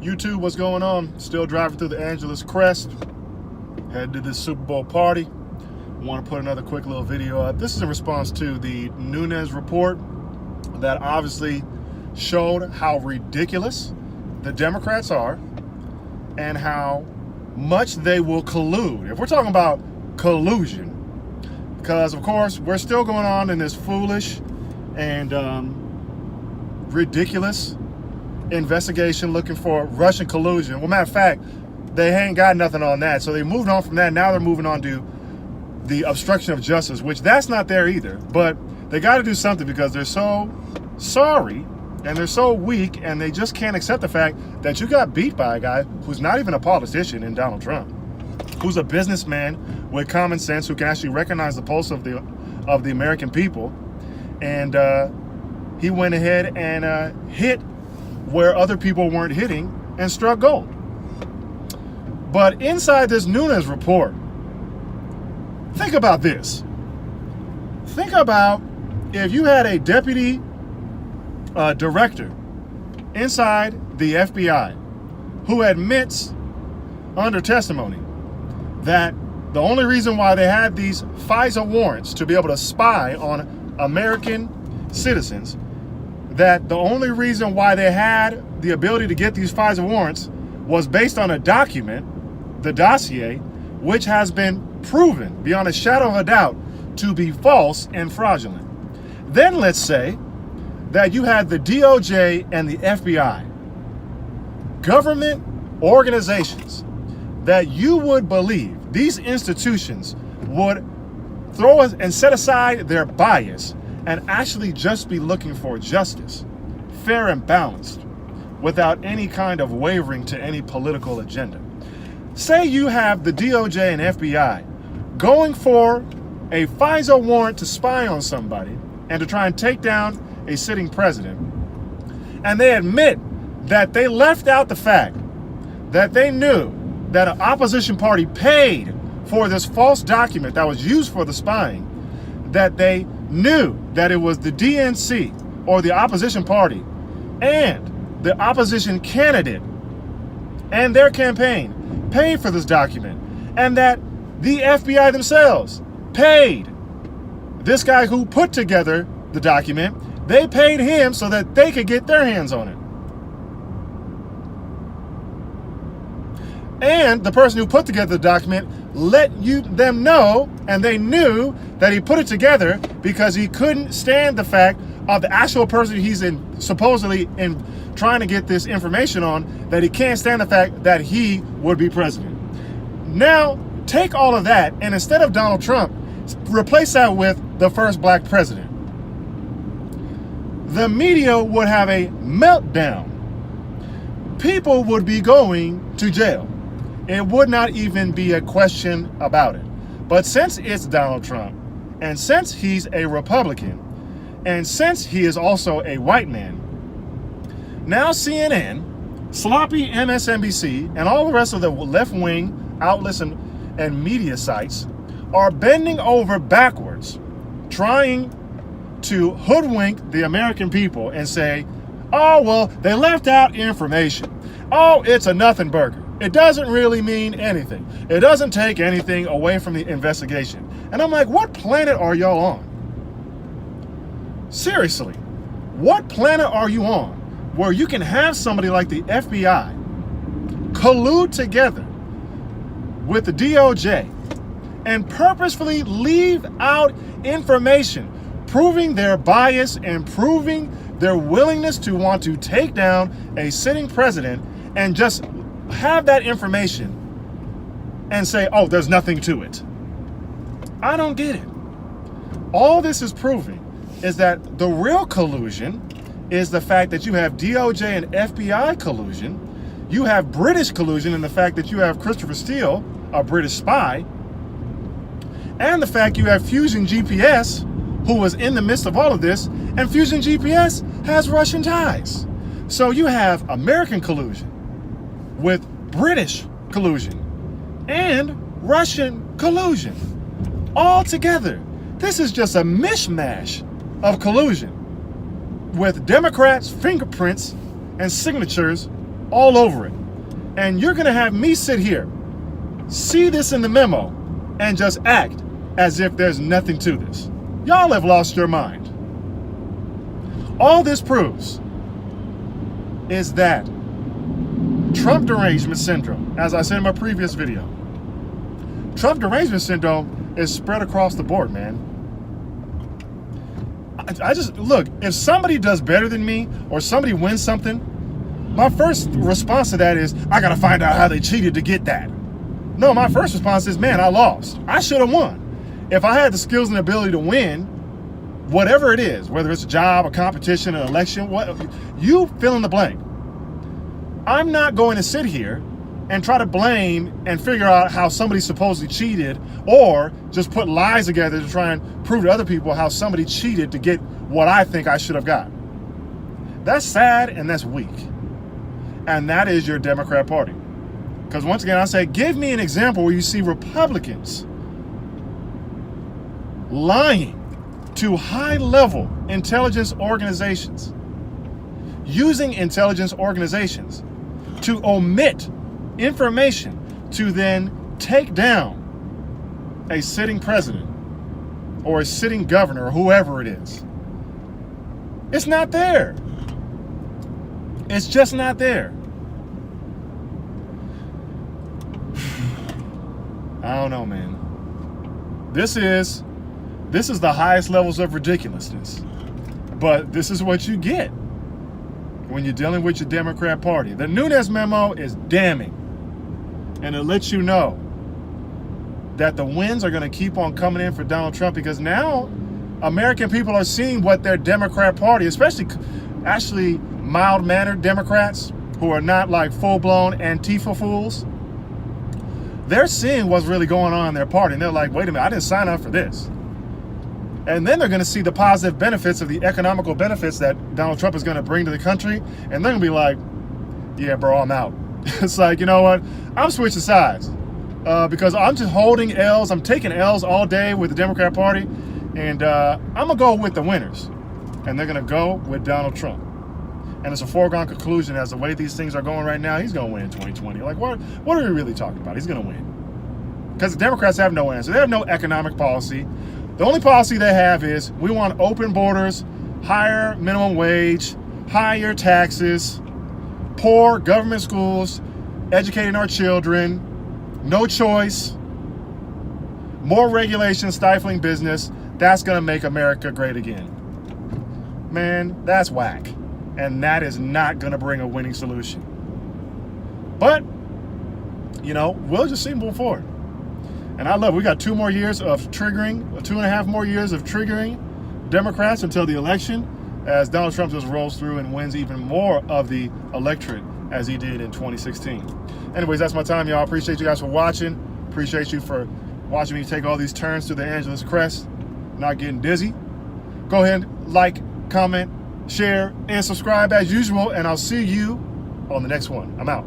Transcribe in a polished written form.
YouTube, what's going on? Still driving through the Angeles Crest, headed to this Super Bowl party. Want to put another quick little video up. This is in response to the Nunes report that obviously showed how ridiculous the Democrats are and how much they will collude. If we're talking about collusion, because of course we're still going on in this foolish and ridiculous investigation looking for Russian collusion. Well, matter of fact, they ain't got nothing on that. So they moved on from that. Now they're moving on to the obstruction of justice, which that's not there either. But they got to do something because they're so sorry and they're so weak and they just can't accept the fact that you got beat by a guy who's not even a politician in Donald Trump, who's a businessman with common sense, who can actually recognize the pulse of the American people. And he went ahead and hit where other people weren't hitting and struck gold. But inside this Nunes report, think about this. Think about if you had a deputy director inside the FBI who admits under testimony that the only reason why they had these FISA warrants to be able to spy on American citizens, that the only reason why they had the ability to get these FISA warrants was based on a document, the dossier, which has been proven beyond a shadow of a doubt to be false and fraudulent. Then let's say that you had the DOJ and the FBI, government organizations that you would believe these institutions would throw us and set aside their bias and actually just be looking for justice, fair and balanced, without any kind of wavering to any political agenda. Say you have the DOJ and FBI going for a FISA warrant to spy on somebody and to try and take down a sitting president, and they admit that they left out the fact that they knew that an opposition party paid for this false document that was used for the spying, that they knew that it was the DNC or the opposition party and the opposition candidate and their campaign paid for this document, and that the FBI themselves paid this guy who put together the document. They paid him so that they could get their hands on it. And the person who put together the document let them know, and they knew that he put it together because he couldn't stand the fact of the actual person he's supposedly trying to get this information on, that he can't stand the fact that he would be president. Now, take all of that, and instead of Donald Trump, replace that with the first black president. The media would have a meltdown. People would be going to jail. It would not even be a question about it. But since it's Donald Trump, and since he's a Republican, and since he is also a white man, now CNN, sloppy MSNBC, and all the rest of the left-wing outlets and media sites are bending over backwards, trying to hoodwink the American people and say, oh, well, they left out information. Oh, it's a nothing burger. It doesn't really mean anything. It doesn't take anything away from the investigation. And I'm like, what planet are y'all on? Seriously, what planet are you on where you can have somebody like the FBI collude together with the DOJ and purposefully leave out information proving their bias and proving their willingness to want to take down a sitting president, and just have that information and say, oh, there's nothing to it? I don't get it. All this is proving is that the real collusion is the fact that you have DOJ and FBI collusion. You have British collusion in the fact that you have Christopher Steele, a British spy, and the fact you have Fusion GPS, who was in the midst of all of this, and Fusion GPS has Russian ties. So you have American collusion with British collusion and Russian collusion all together. This is just a mishmash of collusion with Democrats' fingerprints and signatures all over it. And you're going to have me sit here, see this in the memo, and just act as if there's nothing to this. Y'all have lost your mind. All this proves is that Trump derangement syndrome, as I said in my previous video, Trump derangement syndrome is spread across the board, man. I just, look, if somebody does better than me or somebody wins something, my first response to that is, I gotta find out how they cheated to get that. No, my first response is, man, I lost. I should have won. If I had the skills and ability to win, whatever it is, whether it's a job, a competition, an election, what you fill in the blank. I'm not going to sit here and try to blame and figure out how somebody supposedly cheated, or just put lies together to try and prove to other people how somebody cheated to get what I think I should have got. That's sad and that's weak. And that is your Democrat Party. Because once again, I say, give me an example where you see Republicans lying to high-level intelligence organizations, using intelligence organizations to omit information to then take down a sitting president or a sitting governor or whoever it is. It's not there. It's just not there. I don't know, man. This is the highest levels of ridiculousness. But this is what you get when you're dealing with your Democrat Party. The Nunes Memo is damning. And it lets you know that the wins are going to keep on coming in for Donald Trump, because now American people are seeing what their Democrat Party, especially actually mild-mannered Democrats who are not like full-blown Antifa fools, they're seeing what's really going on in their party. And they're like, wait a minute, I didn't sign up for this. And then they're going to see the positive benefits of the economical benefits that Donald Trump is going to bring to the country. And they're going to be like, yeah, bro, I'm out. It's like, you know what? I'm switching sides because I'm just holding L's. I'm taking L's all day with the Democrat Party. And I'm going to go with the winners. And they're going to go with Donald Trump. And it's a foregone conclusion, as the way these things are going right now, he's going to win in 2020. Like, what are we really talking about? He's going to win. Because the Democrats have no answer. They have no economic policy. The only policy they have is, we want open borders, higher minimum wage, higher taxes, poor government schools, educating our children, no choice, more regulation, stifling business. That's going to make America great again. Man, that's whack. And that is not going to bring a winning solution. But, you know, we'll just see moving forward. And I love it. We got 2 more years of triggering, 2.5 more years of triggering Democrats until the election, as Donald Trump just rolls through and wins even more of the electorate as he did in 2016. Anyways, that's my time, y'all. Appreciate you guys for watching. Appreciate you for watching me take all these turns to the Angeles crest, not getting dizzy. Go ahead, like, comment, share, and subscribe as usual, and I'll see you on the next one. I'm out.